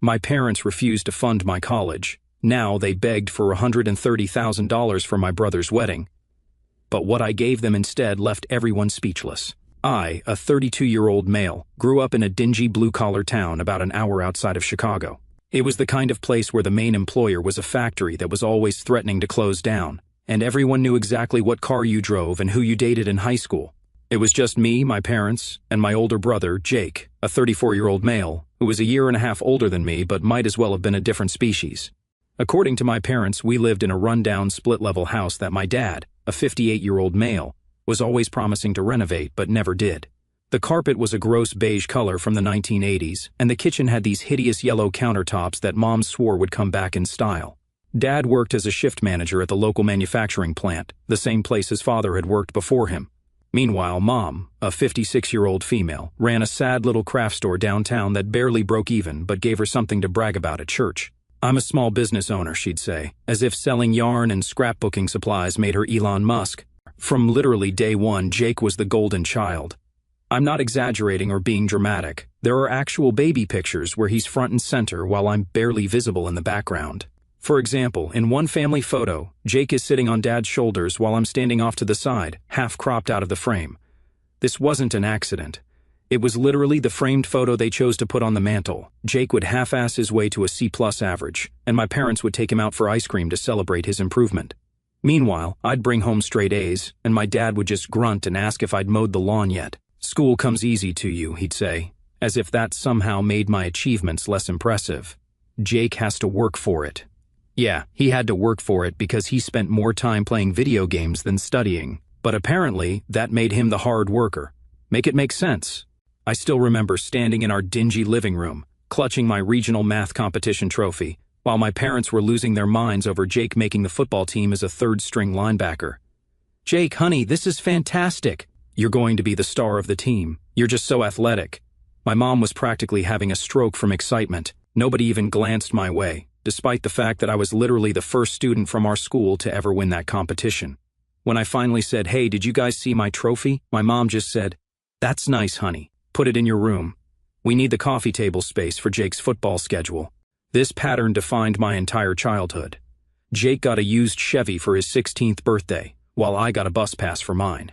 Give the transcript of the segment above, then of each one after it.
My parents refused to fund my college. Now they begged for $130,000 for my brother's wedding. But what I gave them instead left everyone speechless. I, a 32-year-old male, grew up in a dingy blue-collar town about an hour outside of Chicago. It was the kind of place where the main employer was a factory that was always threatening to close down, and everyone knew exactly what car you drove and who you dated in high school. It was just me, my parents, and my older brother, Jake, a 34-year-old male, who was a year and a half older than me but might as well have been a different species. According to my parents, we lived in a run-down split-level house that my dad, a 58-year-old male, was always promising to renovate but never did. The carpet was a gross beige color from the 1980s, and the kitchen had these hideous yellow countertops that Mom swore would come back in style. Dad worked as a shift manager at the local manufacturing plant, the same place his father had worked before him. Meanwhile, Mom, a 56-year-old female, ran a sad little craft store downtown that barely broke even but gave her something to brag about at church. "I'm a small business owner," she'd say, as if selling yarn and scrapbooking supplies made her Elon Musk. From literally day one, Jake was the golden child. I'm not exaggerating or being dramatic. There are actual baby pictures where he's front and center while I'm barely visible in the background. For example, in one family photo, Jake is sitting on Dad's shoulders while I'm standing off to the side, half cropped out of the frame. This wasn't an accident. It was literally the framed photo they chose to put on the mantle. Jake would half-ass his way to a C+ average, and my parents would take him out for ice cream to celebrate his improvement. Meanwhile, I'd bring home straight A's, and my dad would just grunt and ask if I'd mowed the lawn yet. "School comes easy to you," he'd say, as if that somehow made my achievements less impressive. "Jake has to work for it." Yeah, he had to work for it because he spent more time playing video games than studying, but apparently that made him the hard worker. Make it make sense. I still remember standing in our dingy living room, clutching my regional math competition trophy, while my parents were losing their minds over Jake making the football team as a third-string linebacker. "Jake, honey, this is fantastic. You're going to be the star of the team. You're just so athletic." My mom was practically having a stroke from excitement. Nobody even glanced my way, despite the fact that I was literally the first student from our school to ever win that competition. When I finally said, "Hey, did you guys see my trophy?" my mom just said, "That's nice, honey. Put it in your room. We need the coffee table space for Jake's football schedule." This pattern defined my entire childhood. Jake got a used Chevy for his 16th birthday, while I got a bus pass for mine.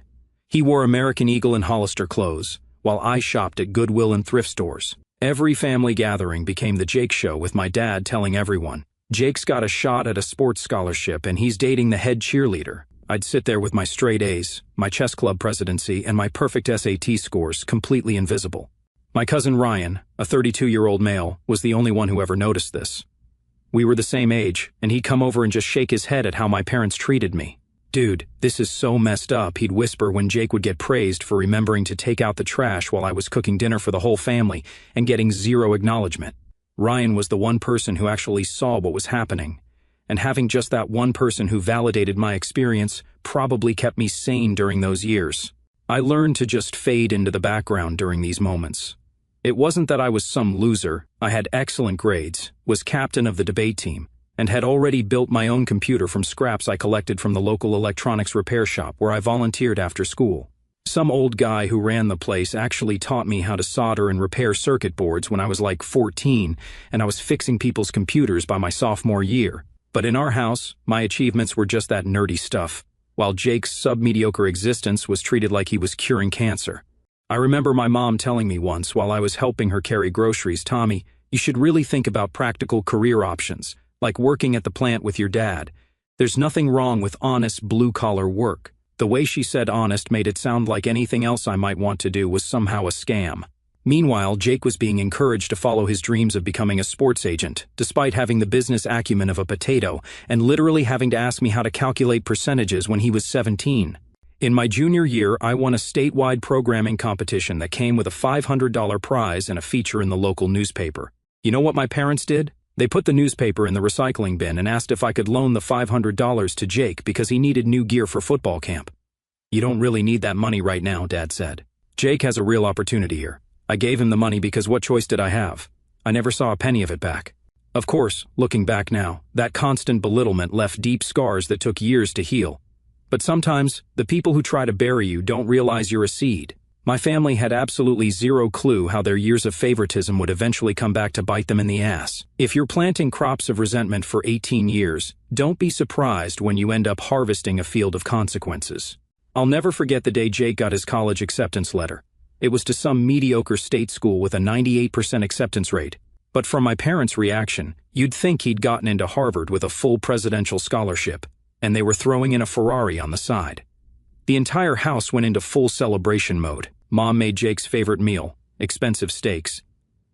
He wore American Eagle and Hollister clothes, while I shopped at Goodwill and thrift stores. Every family gathering became the Jake Show, with my dad telling everyone, "Jake's got a shot at a sports scholarship and he's dating the head cheerleader." I'd sit there with my straight A's, my chess club presidency, and my perfect SAT scores completely invisible. My cousin Ryan, a 32-year-old male, was the only one who ever noticed this. We were the same age, and he'd come over and just shake his head at how my parents treated me. "Dude, this is so messed up," he'd whisper when Jake would get praised for remembering to take out the trash while I was cooking dinner for the whole family and getting zero acknowledgement. Ryan was the one person who actually saw what was happening, and having just that one person who validated my experience probably kept me sane during those years. I learned to just fade into the background during these moments. It wasn't that I was some loser. I had excellent grades, was captain of the debate team, and had already built my own computer from scraps I collected from the local electronics repair shop where I volunteered after school. Some old guy who ran the place actually taught me how to solder and repair circuit boards when I was like 14, and I was fixing people's computers by my sophomore year. But in our house, my achievements were just that nerdy stuff, while Jake's sub-mediocre existence was treated like he was curing cancer. I remember my mom telling me once while I was helping her carry groceries, "Tommy, you should really think about practical career options, like working at the plant with your dad. There's nothing wrong with honest blue-collar work." The way she said honest made it sound like anything else I might want to do was somehow a scam. Meanwhile, Jake was being encouraged to follow his dreams of becoming a sports agent, despite having the business acumen of a potato and literally having to ask me how to calculate percentages when he was 17. In my junior year, I won a statewide programming competition that came with a $500 prize and a feature in the local newspaper. You know what my parents did? They put the newspaper in the recycling bin and asked if I could loan the $500 to Jake because he needed new gear for football camp. "You don't really need that money right now," Dad said. "Jake has a real opportunity here." I gave him the money because what choice did I have? I never saw a penny of it back. Of course, looking back now, that constant belittlement left deep scars that took years to heal. But sometimes, the people who try to bury you don't realize you're a seed. My family had absolutely zero clue how their years of favoritism would eventually come back to bite them in the ass. If you're planting crops of resentment for 18 years, don't be surprised when you end up harvesting a field of consequences. I'll never forget the day Jake got his college acceptance letter. It was to some mediocre state school with a 98% acceptance rate. But from my parents' reaction, you'd think he'd gotten into Harvard with a full presidential scholarship, and they were throwing in a Ferrari on the side. The entire house went into full celebration mode. Mom made Jake's favorite meal, expensive steaks.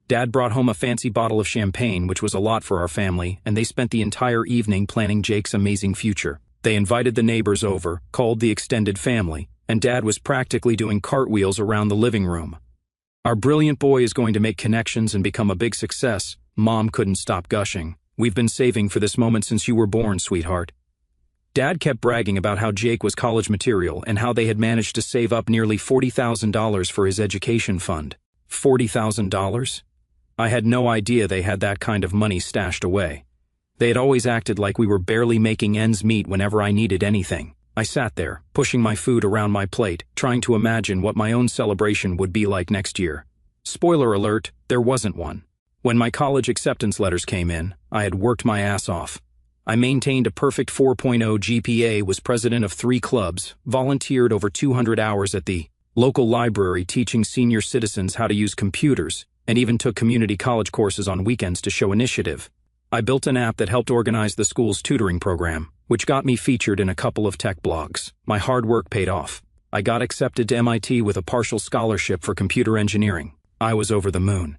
Dad brought home a fancy bottle of champagne, which was a lot for our family, and they spent the entire evening planning Jake's amazing future. They invited the neighbors over, called the extended family, and Dad was practically doing cartwheels around the living room. Our brilliant boy is going to make connections and become a big success. Mom couldn't stop gushing. We've been saving for this moment since you were born, sweetheart. Dad kept bragging about how Jake was college material and how they had managed to save up nearly $40,000 for his education fund. $40,000? I had no idea they had that kind of money stashed away. They had always acted like we were barely making ends meet whenever I needed anything. I sat there, pushing my food around my plate, trying to imagine what my own celebration would be like next year. Spoiler alert, there wasn't one. When my college acceptance letters came in, I had worked my ass off. I maintained a perfect 4.0 GPA, was president of 3 clubs, volunteered over 200 hours at the local library teaching senior citizens how to use computers, and even took community college courses on weekends to show initiative. I built an app that helped organize the school's tutoring program, which got me featured in a couple of tech blogs. My hard work paid off. I got accepted to MIT with a partial scholarship for computer engineering. I was over the moon.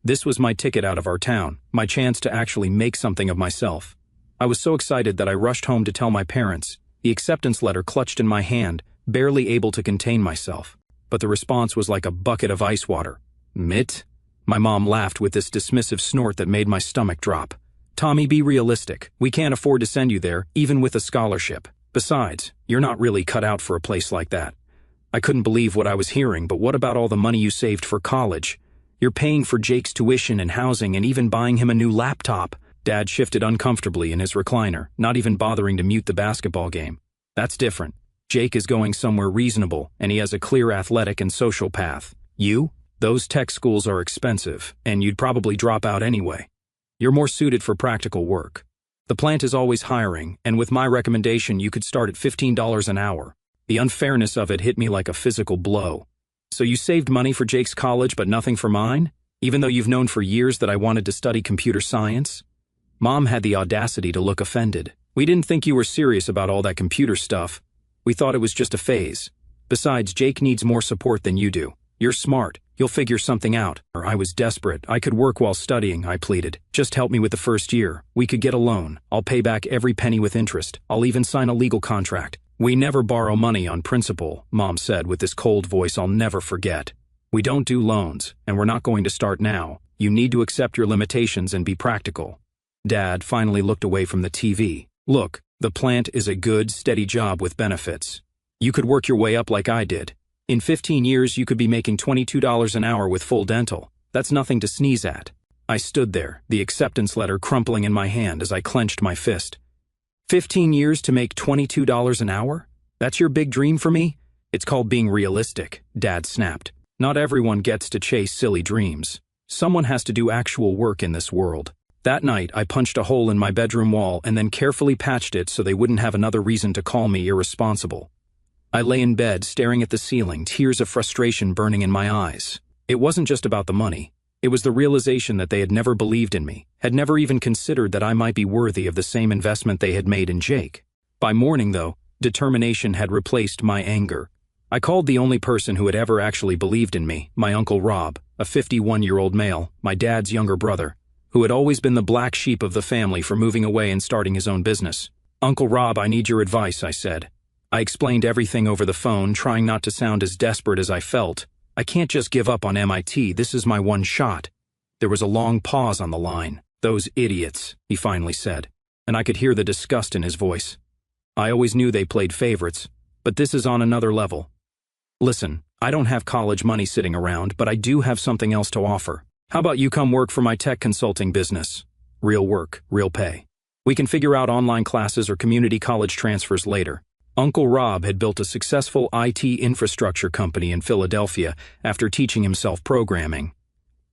This was my ticket out of our town, my chance to actually make something of myself. I was so excited that I rushed home to tell my parents, the acceptance letter clutched in my hand, barely able to contain myself. But the response was like a bucket of ice water. Mitt? My mom laughed with this dismissive snort that made my stomach drop. Tommy, be realistic. We can't afford to send you there, even with a scholarship. Besides, you're not really cut out for a place like that. I couldn't believe what I was hearing, but what about all the money you saved for college? You're paying for Jake's tuition and housing and even buying him a new laptop. Dad shifted uncomfortably in his recliner, not even bothering to mute the basketball game. That's different. Jake is going somewhere reasonable, and he has a clear athletic and social path. You? Those tech schools are expensive, and you'd probably drop out anyway. You're more suited for practical work. The plant is always hiring, and with my recommendation you could start at $15 an hour. The unfairness of it hit me like a physical blow. So you saved money for Jake's college but nothing for mine? Even though you've known for years that I wanted to study computer science? Mom had the audacity to look offended. We didn't think you were serious about all that computer stuff. We thought it was just a phase. Besides, Jake needs more support than you do. You're smart. You'll figure something out. I was desperate. I could work while studying, I pleaded. Just help me with the first year. We could get a loan. I'll pay back every penny with interest. I'll even sign a legal contract. We never borrow money on principle, Mom said with this cold voice I'll never forget. We don't do loans, and we're not going to start now. You need to accept your limitations and be practical. Dad finally looked away from the TV. Look, the plant is a good, steady job with benefits. You could work your way up like I did. In 15 years, you could be making $22 an hour with full dental. That's nothing to sneeze at. I stood there, the acceptance letter crumpling in my hand as I clenched my fist. 15 years to make $22 an hour? That's your big dream for me? It's called being realistic, Dad snapped. Not everyone gets to chase silly dreams. Someone has to do actual work in this world. That night, I punched a hole in my bedroom wall and then carefully patched it so they wouldn't have another reason to call me irresponsible. I lay in bed, staring at the ceiling, tears of frustration burning in my eyes. It wasn't just about the money. It was the realization that they had never believed in me, had never even considered that I might be worthy of the same investment they had made in Jake. By morning, though, determination had replaced my anger. I called the only person who had ever actually believed in me, my Uncle Rob, a 51-year-old male, my dad's younger brother, who had always been the black sheep of the family for moving away and starting his own business. Uncle Rob, I need your advice, I said. I explained everything over the phone, trying not to sound as desperate as I felt. I can't just give up on MIT, this is my one shot. There was a long pause on the line. Those idiots, he finally said, and I could hear the disgust in his voice. I always knew they played favorites, but this is on another level. Listen, I don't have college money sitting around, but I do have something else to offer. How about you come work for my tech consulting business? Real work, real pay. We can figure out online classes or community college transfers later. Uncle Rob had built a successful IT infrastructure company in Philadelphia after teaching himself programming.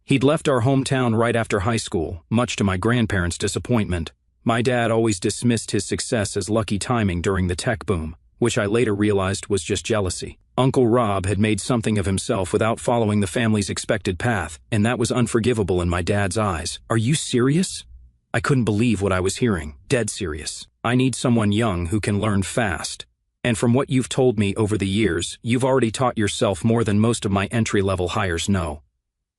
He'd left our hometown right after high school, much to my grandparents' disappointment. My dad always dismissed his success as lucky timing during the tech boom, which I later realized was just jealousy. Uncle Rob had made something of himself without following the family's expected path, and that was unforgivable in my dad's eyes. Are you serious? I couldn't believe what I was hearing. Dead serious. I need someone young who can learn fast. And from what you've told me over the years, you've already taught yourself more than most of my entry-level hires know.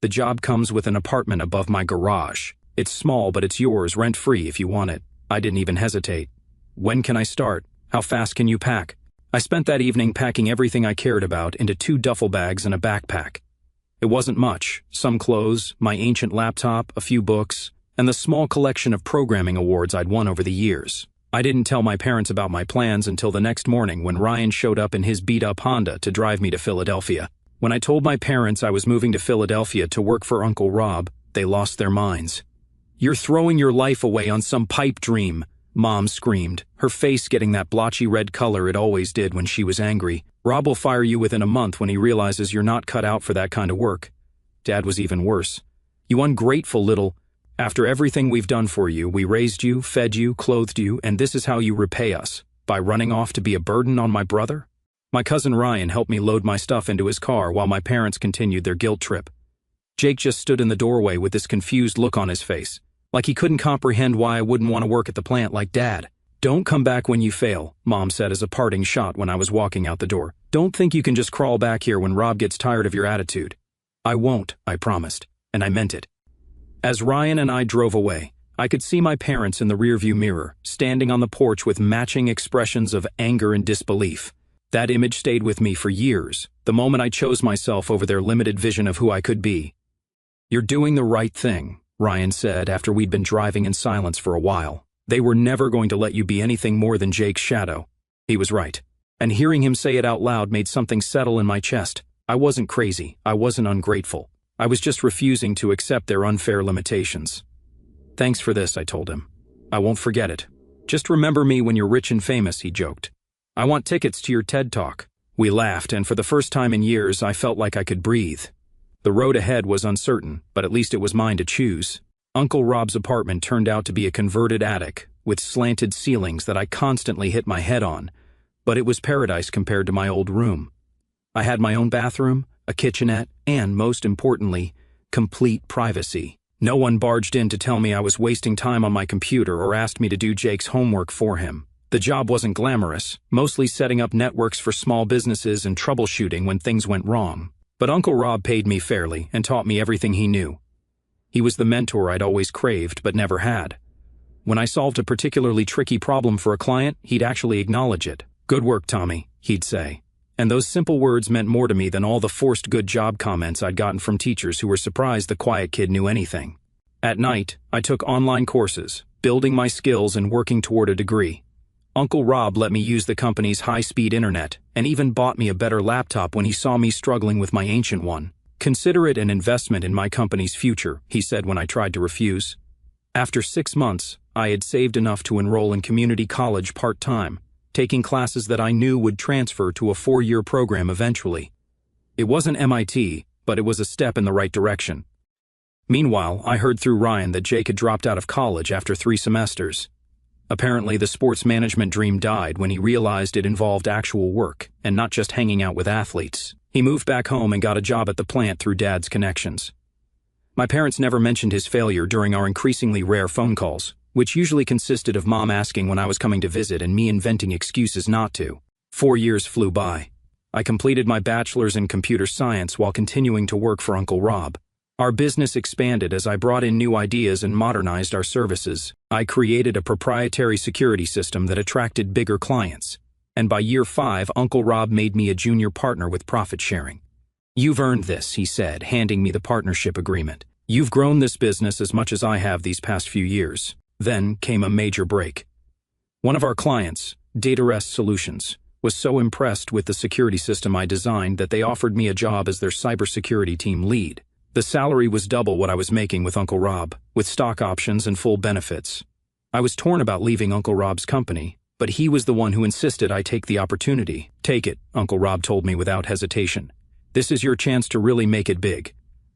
The job comes with an apartment above my garage. It's small, but it's yours, rent-free if you want it. I didn't even hesitate. When can I start? How fast can you pack? I spent that evening packing everything I cared about into 2 duffel bags and a backpack. It wasn't much. Some clothes, my ancient laptop, a few books, and the small collection of programming awards I'd won over the years. I didn't tell my parents about my plans until the next morning when Ryan showed up in his beat-up Honda to drive me to Philadelphia. When I told my parents I was moving to Philadelphia to work for Uncle Rob, they lost their minds. "You're throwing your life away on some pipe dream," Mom screamed, her face getting that blotchy red color it always did when she was angry. "Rob will fire you within a month when he realizes you're not cut out for that kind of work." Dad was even worse. "You ungrateful little... After everything we've done for you, we raised you, fed you, clothed you, and this is how you repay us, by running off to be a burden on my brother?" My cousin Ryan helped me load my stuff into his car while my parents continued their guilt trip. Jake just stood in the doorway with this confused look on his face, like he couldn't comprehend why I wouldn't want to work at the plant like Dad. "Don't come back when you fail," Mom said as a parting shot when I was walking out the door. "Don't think you can just crawl back here when Rob gets tired of your attitude." "I won't," I promised, and I meant it. As Ryan and I drove away, I could see my parents in the rearview mirror, standing on the porch with matching expressions of anger and disbelief. That image stayed with me for years, the moment I chose myself over their limited vision of who I could be. "You're doing the right thing," Ryan said after we'd been driving in silence for a while. "They were never going to let you be anything more than Jake's shadow." He was right. And hearing him say it out loud made something settle in my chest. I wasn't crazy. I wasn't ungrateful. I was just refusing to accept their unfair limitations. "Thanks for this," I told him. "I won't forget it. Just remember me when you're rich and famous," he joked. "I want tickets to your TED Talk." We laughed, and for the first time in years, I felt like I could breathe. The road ahead was uncertain, but at least it was mine to choose. Uncle Rob's apartment turned out to be a converted attic, with slanted ceilings that I constantly hit my head on, but it was paradise compared to my old room. I had my own bathroom, a kitchenette, and, most importantly, complete privacy. No one barged in to tell me I was wasting time on my computer or asked me to do Jake's homework for him. The job wasn't glamorous, mostly setting up networks for small businesses and troubleshooting when things went wrong. But Uncle Rob paid me fairly and taught me everything he knew. He was the mentor I'd always craved but never had. When I solved a particularly tricky problem for a client, he'd actually acknowledge it. "Good work, Tommy," he'd say. And those simple words meant more to me than all the forced good job comments I'd gotten from teachers who were surprised the quiet kid knew anything. At night, I took online courses, building my skills and working toward a degree. Uncle Rob let me use the company's high-speed internet and even bought me a better laptop when he saw me struggling with my ancient one. "Consider it an investment in my company's future," he said when I tried to refuse. After 6 months, I had saved enough to enroll in community college part-time, taking classes that I knew would transfer to a 4-year program eventually. It wasn't MIT, but it was a step in the right direction. Meanwhile, I heard through Ryan that Jake had dropped out of college after 3 semesters. Apparently, the sports management dream died when he realized it involved actual work and not just hanging out with athletes. He moved back home and got a job at the plant through Dad's connections. My parents never mentioned his failure during our increasingly rare phone calls, which usually consisted of Mom asking when I was coming to visit and me inventing excuses not to. 4 years flew by. I completed my bachelor's in computer science while continuing to work for Uncle Rob. Our business expanded as I brought in new ideas and modernized our services. I created a proprietary security system that attracted bigger clients. And by year 5, Uncle Rob made me a junior partner with profit sharing. "You've earned this," he said, handing me the partnership agreement. "You've grown this business as much as I have these past few years." Then came a major break. One of our clients, DataRest Solutions, was so impressed with the security system I designed that they offered me a job as their cybersecurity team lead. The salary was double what I was making with Uncle Rob, with stock options and full benefits. I was torn about leaving Uncle Rob's company, But he was the one who insisted I take the opportunity. "Take it," Uncle Rob told me without hesitation. "This is your chance to really make it big.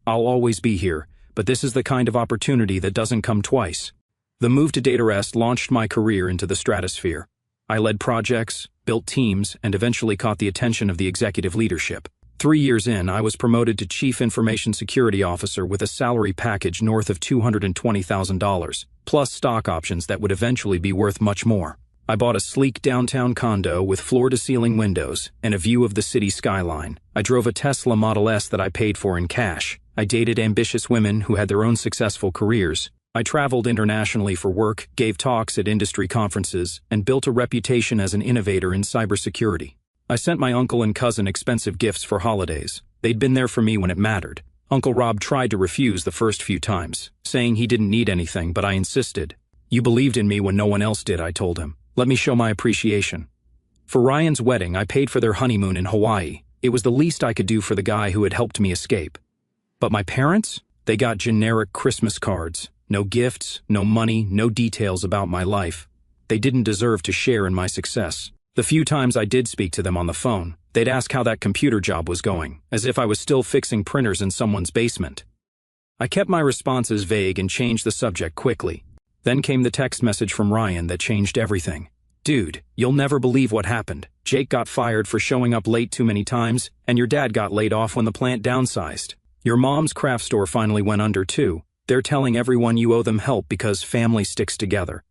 I'll always be here, but this is the kind of opportunity that doesn't come twice." The move to data rest launched my career into the stratosphere. I led projects, built teams, and eventually caught the attention of the executive leadership. 3 years in, I was promoted to Chief Information Security Officer with a salary package north of $220,000, plus stock options that would eventually be worth much more. I bought a sleek downtown condo with floor-to-ceiling windows and a view of the city skyline. I drove a Tesla Model S that I paid for in cash. I dated ambitious women who had their own successful careers. I traveled internationally for work, gave talks at industry conferences, and built a reputation as an innovator in cybersecurity. I sent my uncle and cousin expensive gifts for holidays. They'd been there for me when it mattered. Uncle Rob tried to refuse the first few times, saying he didn't need anything, but I insisted. "You believed in me when no one else did," I told him. "Let me show my appreciation." For Ryan's wedding, I paid for their honeymoon in Hawaii. It was the least I could do for the guy who had helped me escape. But my parents? They got generic Christmas cards. No gifts, no money, no details about my life. They didn't deserve to share in my success. The few times I did speak to them on the phone, they'd ask how that computer job was going, as if I was still fixing printers in someone's basement. I kept my responses vague and changed the subject quickly. Then came the text message from Ryan that changed everything. "Dude, you'll never believe what happened. Jake got fired for showing up late too many times, and your dad got laid off when the plant downsized. Your mom's craft store finally went under too. They're telling everyone you owe them help because family sticks together."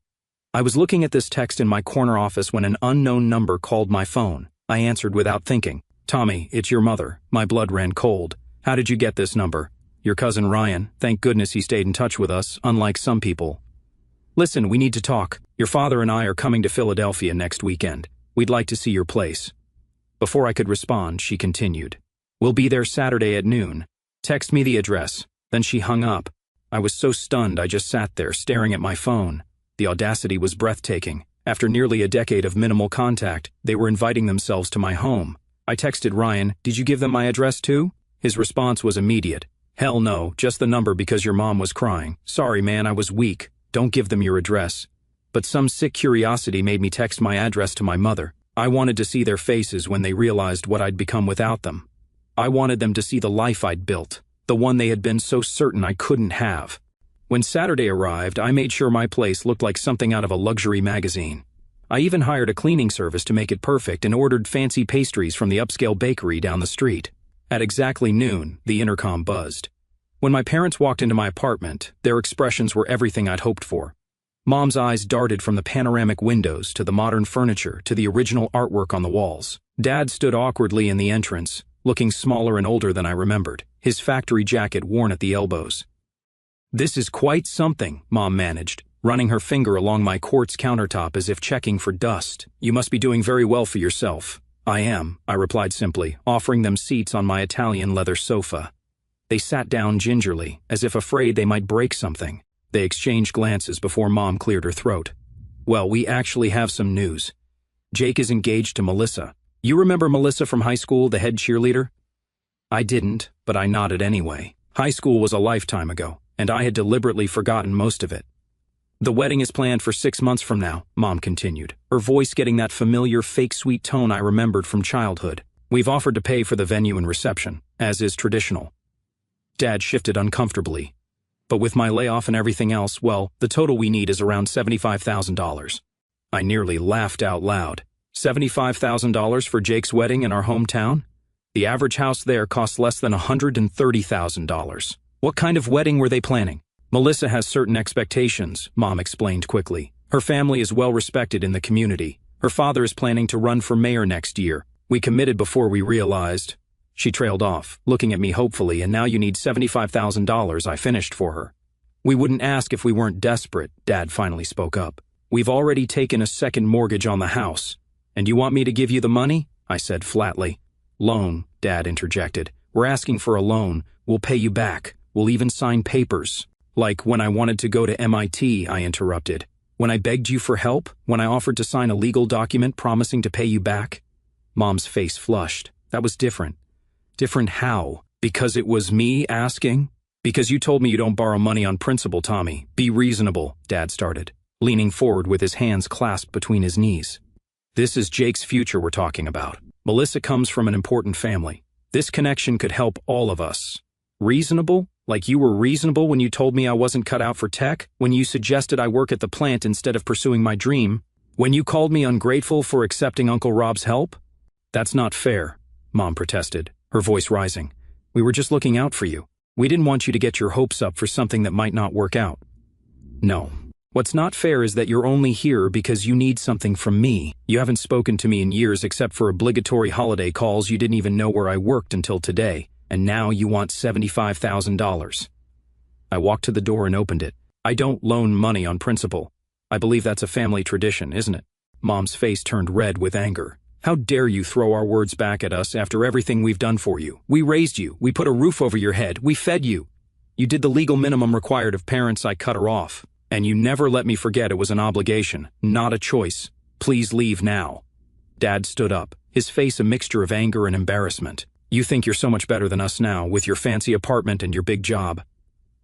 I was looking at this text in my corner office when an unknown number called my phone. I answered without thinking. "Tommy, it's your mother." My blood ran cold. "How did you get this number?" "Your cousin Ryan. Thank goodness he stayed in touch with us, unlike some people." "Listen, we need to talk. Your father and I are coming to Philadelphia next weekend. We'd like to see your place." Before I could respond, she continued. "We'll be there Saturday at noon. Text me the address." Then she hung up. I was so stunned I just sat there staring at my phone. The audacity was breathtaking. After nearly a decade of minimal contact, they were inviting themselves to my home. I texted Ryan, "Did you give them my address too?" His response was immediate. "Hell no, just the number because your mom was crying. Sorry man, I was weak. Don't give them your address." But some sick curiosity made me text my address to my mother. I wanted to see their faces when they realized what I'd become without them. I wanted them to see the life I'd built, the one they had been so certain I couldn't have. When Saturday arrived, I made sure my place looked like something out of a luxury magazine. I even hired a cleaning service to make it perfect and ordered fancy pastries from the upscale bakery down the street. At exactly noon, the intercom buzzed. When my parents walked into my apartment, their expressions were everything I'd hoped for. Mom's eyes darted from the panoramic windows to the modern furniture to the original artwork on the walls. Dad stood awkwardly in the entrance, looking smaller and older than I remembered, his factory jacket worn at the elbows. "This is quite something," Mom managed, running her finger along my quartz countertop as if checking for dust. "You must be doing very well for yourself." "I am," I replied simply, offering them seats on my Italian leather sofa. They sat down gingerly, as if afraid they might break something. They exchanged glances before Mom cleared her throat. "Well, we actually have some news. Jake is engaged to Melissa. You remember Melissa from high school, the head cheerleader?" I didn't, but I nodded anyway. High school was a lifetime ago, and I had deliberately forgotten most of it. "The wedding is planned for 6 months from now," Mom continued, her voice getting that familiar fake sweet tone I remembered from childhood. "We've offered to pay for the venue and reception, as is traditional." Dad shifted uncomfortably. "But with my layoff and everything else, well, the total we need is around $75,000. I nearly laughed out loud. $75,000 for Jake's wedding in our hometown? The average house there costs less than $130,000. What kind of wedding were they planning? "Melissa has certain expectations," Mom explained quickly. "Her family is well respected in the community. Her father is planning to run for mayor next year. We committed before we realized." She trailed off, looking at me hopefully, "And now you need $75,000, I finished for her." "We wouldn't ask if we weren't desperate," Dad finally spoke up. "We've already taken a second mortgage on the house. And you want me to give you the money?" I said flatly. "Loan," Dad interjected. "We're asking for a loan. We'll pay you back. We'll even sign papers." "Like when I wanted to go to MIT, I interrupted. "When I begged you for help? When I offered to sign a legal document promising to pay you back?" Mom's face flushed. "That was different." "Different how? Because it was me asking?" "Because you told me you don't borrow money on principle, Tommy. Be reasonable," Dad started. leaning forward with his hands clasped between his knees. This is Jake's future we're talking about. Melissa comes from an important family. This connection could help all of us. Reasonable? Like you were reasonable when you told me I wasn't cut out for tech? When you suggested I work at the plant instead of pursuing my dream? When you called me ungrateful for accepting Uncle Rob's help? That's not fair, Mom protested, her voice rising. We were just looking out for you. We didn't want you to get your hopes up for something that might not work out. No. What's not fair is that you're only here because you need something from me. You haven't spoken to me in years except for obligatory holiday calls. You didn't even know where I worked until today. And now you want $75,000. I walked to the door and opened it. I don't loan money on principle. I believe that's a family tradition, isn't it? Mom's face turned red with anger. How dare you throw our words back at us after everything we've done for you? We raised you. We put a roof over your head. We fed you. You did the legal minimum required of parents. I cut her off. And you never let me forget it was an obligation, not a choice. Please leave now. Dad stood up, his face a mixture of anger and embarrassment. You think you're so much better than us now, with your fancy apartment and your big job.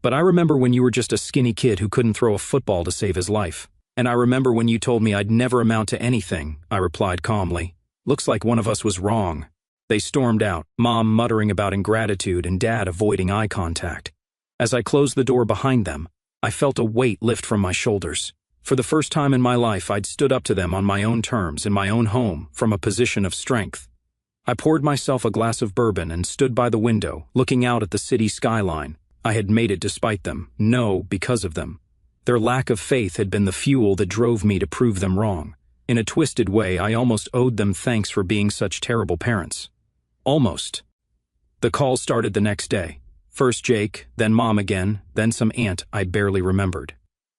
But I remember when you were just a skinny kid who couldn't throw a football to save his life. And I remember when you told me I'd never amount to anything, I replied calmly. Looks like one of us was wrong. They stormed out, Mom muttering about ingratitude and Dad avoiding eye contact. As I closed the door behind them, I felt a weight lift from my shoulders. For the first time in my life, I'd stood up to them on my own terms in my own home, from a position of strength. I poured myself a glass of bourbon and stood by the window, looking out at the city skyline. I had made it despite them, no, because of them. Their lack of faith had been the fuel that drove me to prove them wrong. In a twisted way, I almost owed them thanks for being such terrible parents. Almost. The calls started the next day. First Jake, then Mom again, then some aunt I barely remembered.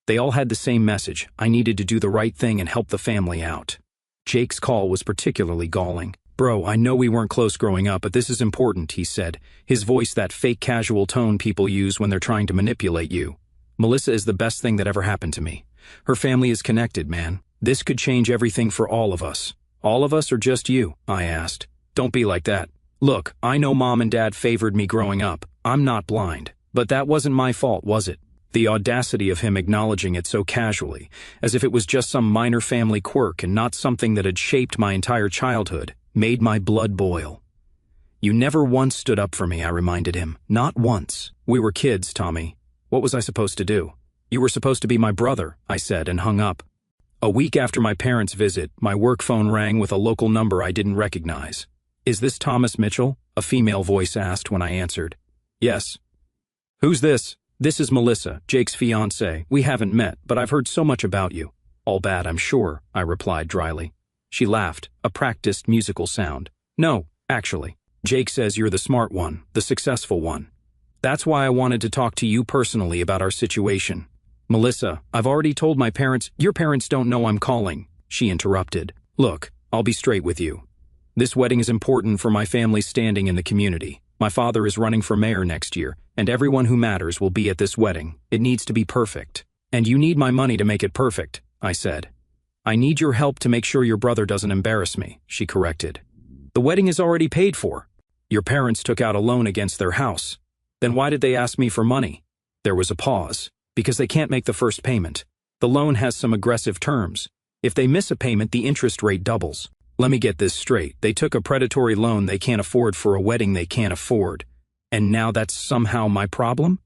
They all had the same message. I needed to do the right thing and help the family out. Jake's call was particularly galling. Bro, I know we weren't close growing up, but this is important, he said, his voice that fake casual tone people use when they're trying to manipulate you. Melissa is the best thing that ever happened to me. Her family is connected, man. This could change everything for all of us. All of us or just you? I asked. Don't be like that. Look, I know Mom and Dad favored me growing up. I'm not blind. But that wasn't my fault, was it? The audacity of him acknowledging it so casually, as if it was just some minor family quirk and not something that had shaped my entire childhood, made my blood boil. You never once stood up for me, I reminded him. Not once. We were kids, Tommy. What was I supposed to do? You were supposed to be my brother, I said and hung up. A week after my parents' visit, my work phone rang with a local number I didn't recognize. Is this Thomas Mitchell? A female voice asked when I answered. Yes. Who's this? This is Melissa, Jake's fiancée. We haven't met, but I've heard so much about you. All bad, I'm sure, I replied dryly. She laughed, a practiced musical sound. No, actually. Jake says you're the smart one, the successful one. That's why I wanted to talk to you personally about our situation. Melissa, I've already told my parents. Your parents don't know I'm calling, she interrupted. Look, I'll be straight with you. This wedding is important for my family's standing in the community. My father is running for mayor next year, and everyone who matters will be at this wedding. It needs to be perfect. And you need my money to make it perfect, I said. I need your help to make sure your brother doesn't embarrass me, she corrected. The wedding is already paid for. Your parents took out a loan against their house. Then why did they ask me for money? There was a pause. Because they can't make the first payment. The loan has some aggressive terms. If they miss a payment, the interest rate doubles. Let me get this straight. They took a predatory loan they can't afford for a wedding they can't afford. And now that's somehow my problem?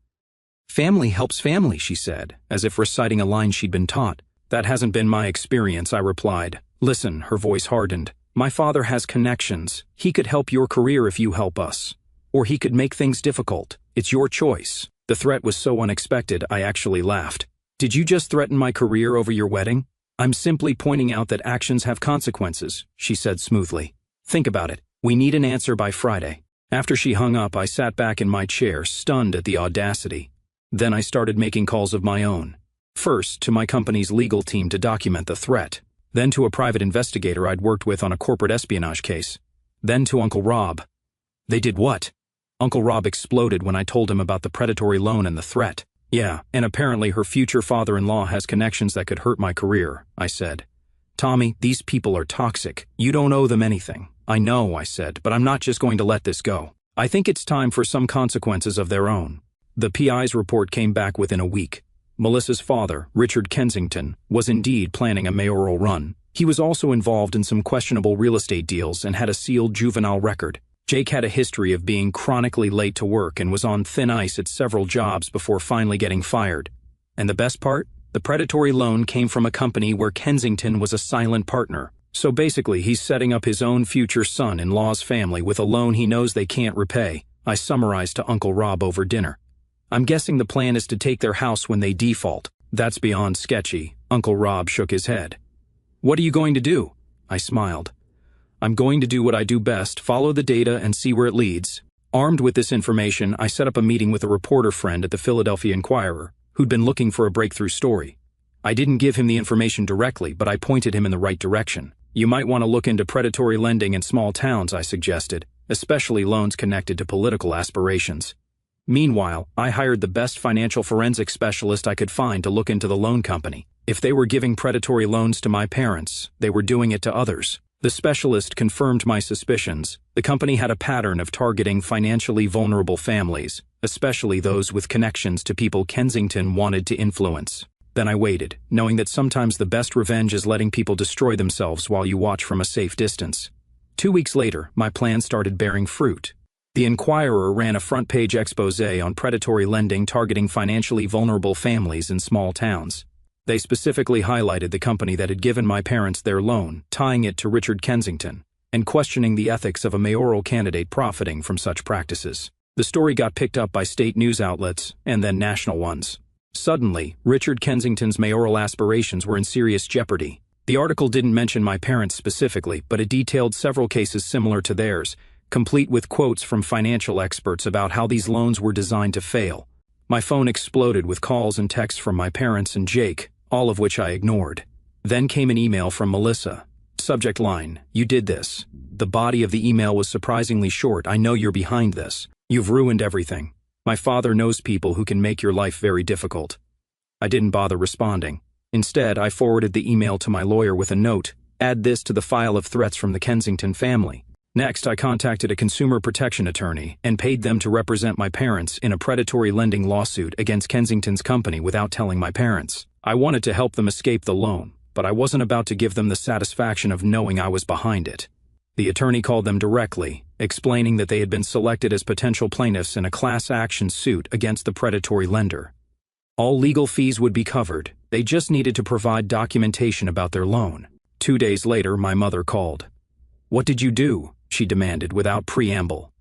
Family helps family, she said, as if reciting a line she'd been taught. That hasn't been my experience, I replied. Listen, her voice hardened. My father has connections. He could help your career if you help us. Or he could make things difficult. It's your choice. The threat was so unexpected, I actually laughed. Did you just threaten my career over your wedding? I'm simply pointing out that actions have consequences, she said smoothly. Think about it. We need an answer by Friday. After she hung up, I sat back in my chair, stunned at the audacity. Then I started making calls of my own. First, to my company's legal team to document the threat. Then to a private investigator I'd worked with on a corporate espionage case. Then to Uncle Rob. They did what? Uncle Rob exploded when I told him about the predatory loan and the threat. Yeah, and apparently her future father-in-law has connections that could hurt my career, I said. Tommy, these people are toxic. You don't owe them anything. I know, I said, but I'm not just going to let this go. I think it's time for some consequences of their own. The PI's report came back within a week. Melissa's father, Richard Kensington, was indeed planning a mayoral run. He was also involved in some questionable real estate deals and had a sealed juvenile record. Jake had a history of being chronically late to work and was on thin ice at several jobs before finally getting fired. And the best part? The predatory loan came from a company where Kensington was a silent partner. So basically, he's setting up his own future son-in-law's family with a loan he knows they can't repay, I summarized to Uncle Rob over dinner. I'm guessing the plan is to take their house when they default. That's beyond sketchy. Uncle Rob shook his head. What are you going to do? I smiled. I'm going to do what I do best, follow the data and see where it leads. Armed with this information, I set up a meeting with a reporter friend at the Philadelphia Inquirer, who'd been looking for a breakthrough story. I didn't give him the information directly, but I pointed him in the right direction. You might want to look into predatory lending in small towns, I suggested, especially loans connected to political aspirations. Meanwhile, I hired the best financial forensic specialist I could find to look into the loan company. If they were giving predatory loans to my parents, they were doing it to others. The specialist confirmed my suspicions. The company had a pattern of targeting financially vulnerable families, especially those with connections to people Kensington wanted to influence. Then I waited, knowing that sometimes the best revenge is letting people destroy themselves while you watch from a safe distance. 2 weeks later, my plan started bearing fruit. The Inquirer ran a front-page exposé on predatory lending targeting financially vulnerable families in small towns. They specifically highlighted the company that had given my parents their loan, tying it to Richard Kensington, and questioning the ethics of a mayoral candidate profiting from such practices. The story got picked up by state news outlets, and then national ones. Suddenly, Richard Kensington's mayoral aspirations were in serious jeopardy. The article didn't mention my parents specifically, but it detailed several cases similar to theirs, complete with quotes from financial experts about how these loans were designed to fail. My phone exploded with calls and texts from my parents and Jake, all of which I ignored. Then came an email from Melissa. Subject line, "You did this." The body of the email was surprisingly short. "I know you're behind this. You've ruined everything. My father knows people who can make your life very difficult." I didn't bother responding. Instead, I forwarded the email to my lawyer with a note, "Add this to the file of threats from the Kensington family." Next, I contacted a consumer protection attorney and paid them to represent my parents in a predatory lending lawsuit against Kensington's company without telling my parents. I wanted to help them escape the loan, but I wasn't about to give them the satisfaction of knowing I was behind it. The attorney called them directly, explaining that they had been selected as potential plaintiffs in a class action suit against the predatory lender. All legal fees would be covered. They just needed to provide documentation about their loan. 2 days later, my mother called. "What did you do?" she demanded without preamble.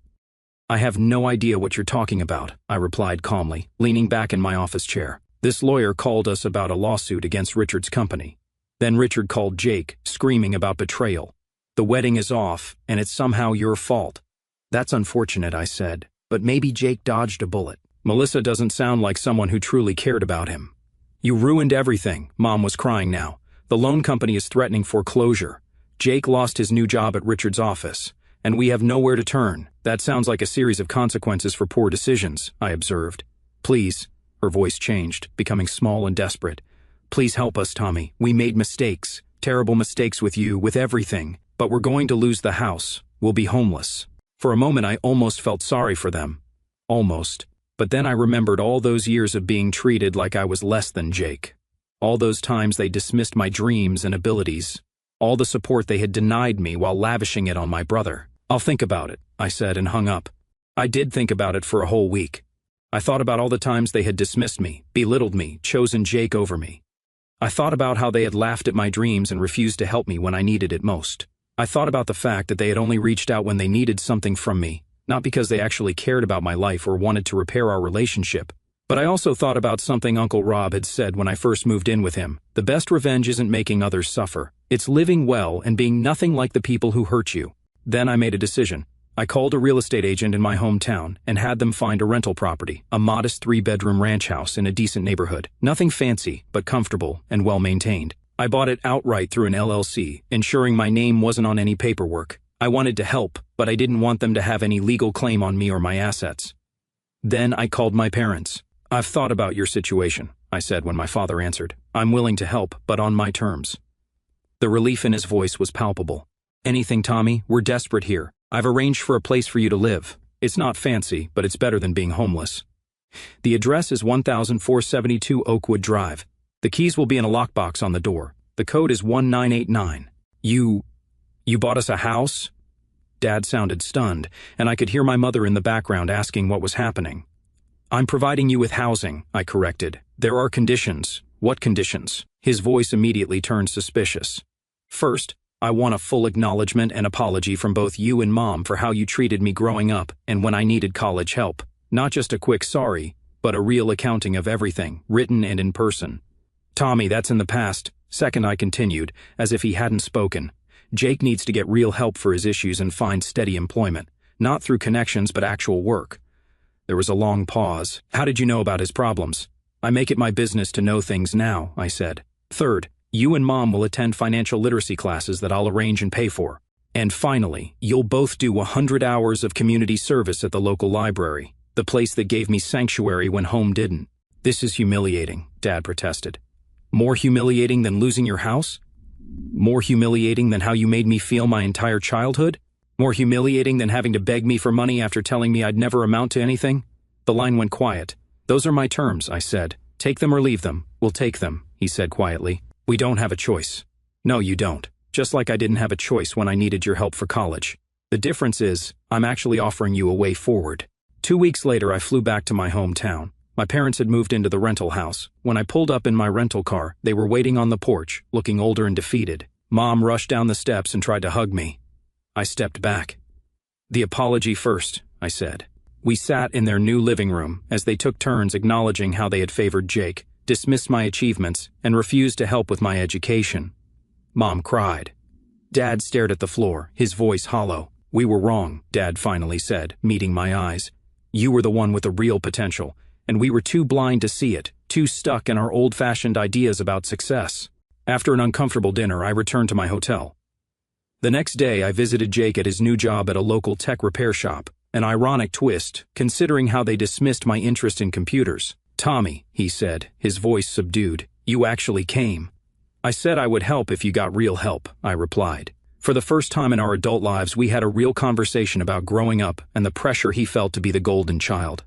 "I have no idea what you're talking about," I replied calmly, leaning back in my office chair. "This lawyer called us about a lawsuit against Richard's company. Then Richard called Jake, screaming about betrayal. The wedding is off, and it's somehow your fault." "That's unfortunate," I said, "but maybe Jake dodged a bullet." Melissa doesn't sound like someone who truly cared about him. "You ruined everything," Mom was crying now. "The loan company is threatening foreclosure. Jake lost his new job at Richard's office, and we have nowhere to turn. That sounds like a series of consequences for poor decisions," I observed. "Please," her voice changed, becoming small and desperate. "Please help us, Tommy. We made mistakes, terrible mistakes with you, with everything, but we're going to lose the house. We'll be homeless." For a moment I almost felt sorry for them. Almost. But then I remembered all those years of being treated like I was less than Jake. All those times they dismissed my dreams and abilities. All the support they had denied me while lavishing it on my brother. "I'll think about it," I said and hung up. I did think about it for a whole week. I thought about all the times they had dismissed me, belittled me, chosen Jake over me. I thought about how they had laughed at my dreams and refused to help me when I needed it most. I thought about the fact that they had only reached out when they needed something from me, not because they actually cared about my life or wanted to repair our relationship. But I also thought about something Uncle Rob had said when I first moved in with him. The best revenge isn't making others suffer. It's living well and being nothing like the people who hurt you. Then I made a decision. I called a real estate agent in my hometown and had them find a rental property, a modest 3-bedroom ranch house in a decent neighborhood. Nothing fancy, but comfortable and well-maintained. I bought it outright through an LLC, ensuring my name wasn't on any paperwork. I wanted to help, but I didn't want them to have any legal claim on me or my assets. Then I called my parents. "I've thought about your situation," I said when my father answered. "I'm willing to help, but on my terms." The relief in his voice was palpable. "Anything, Tommy, we're desperate here. I've arranged for a place for you to live. It's not fancy, but it's better than being homeless." The address is 1472 Oakwood Drive. The keys will be in a lockbox on the door. The code is 1989. You bought us a house? Dad sounded stunned, and I could hear my mother in the background asking what was happening. I'm providing you with housing, I corrected. There are conditions. What conditions? His voice immediately turned suspicious. First, I want a full acknowledgement and apology from both you and Mom for how you treated me growing up and when I needed college help. Not just a quick sorry, but a real accounting of everything, written and in person. Tommy, that's in the past. Second, I continued, as if he hadn't spoken. Jake needs to get real help for his issues and find steady employment, not through connections but actual work. There was a long pause. How did you know about his problems? I make it my business to know things now, I said. Third, you and Mom will attend financial literacy classes that I'll arrange and pay for. And finally, you'll both do 100 hours of community service at the local library, the place that gave me sanctuary when home didn't. This is humiliating, Dad protested. More humiliating than losing your house? More humiliating than how you made me feel my entire childhood? More humiliating than having to beg me for money after telling me I'd never amount to anything? The line went quiet. Those are my terms, I said. Take them or leave them. We'll take them, he said quietly. We don't have a choice. No, you don't. Just like I didn't have a choice when I needed your help for college. The difference is, I'm actually offering you a way forward. 2 weeks later, I flew back to my hometown. My parents had moved into the rental house. When I pulled up in my rental car, they were waiting on the porch, looking older and defeated. Mom rushed down the steps and tried to hug me. I stepped back. The apology first, I said. We sat in their new living room as they took turns acknowledging how they had favored Jake, dismissed my achievements, and refused to help with my education. Mom cried. Dad stared at the floor, his voice hollow. We were wrong, Dad finally said, meeting my eyes. You were the one with the real potential, and we were too blind to see it, too stuck in our old-fashioned ideas about success. After an uncomfortable dinner, I returned to my hotel. The next day, I visited Jake at his new job at a local tech repair shop, an ironic twist, considering how they dismissed my interest in computers. Tommy, he said, his voice subdued, you actually came. I said I would help if you got real help, I replied. For the first time in our adult lives, we had a real conversation about growing up and the pressure he felt to be the golden child.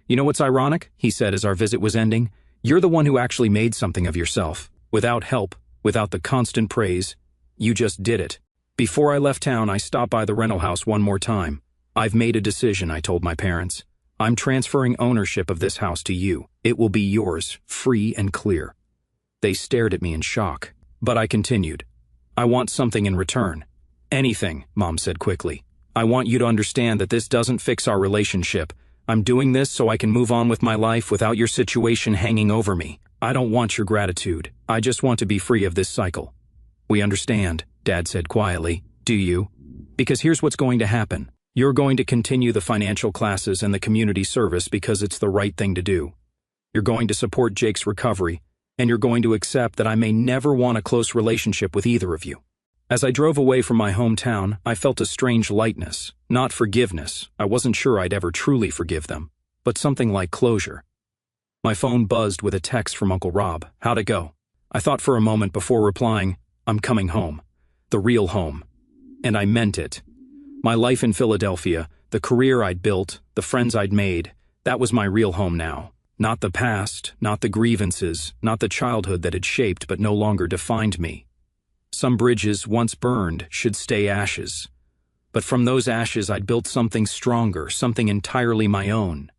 You know what's ironic? He said as our visit was ending. You're the one who actually made something of yourself. Without help, without the constant praise. You just did it. Before I left town, I stopped by the rental house one more time. I've made a decision, I told my parents. I'm transferring ownership of this house to you. It will be yours, free and clear. They stared at me in shock, but I continued. I want something in return. Anything, Mom said quickly. I want you to understand that this doesn't fix our relationship. I'm doing this so I can move on with my life without your situation hanging over me. I don't want your gratitude. I just want to be free of this cycle. We understand, Dad said quietly. Do you? Because here's what's going to happen. You're going to continue the financial classes and the community service because it's the right thing to do. You're going to support Jake's recovery, and you're going to accept that I may never want a close relationship with either of you. As I drove away from my hometown, I felt a strange lightness, not forgiveness. I wasn't sure I'd ever truly forgive them, but something like closure. My phone buzzed with a text from Uncle Rob. How'd it go? I thought for a moment before replying, I'm coming home. The real home. And I meant it. My life in Philadelphia, the career I'd built, the friends I'd made, that was my real home now. Not the past, not the grievances, not the childhood that had shaped but no longer defined me. Some bridges, once burned, should stay ashes. But from those ashes I'd built something stronger, something entirely my own.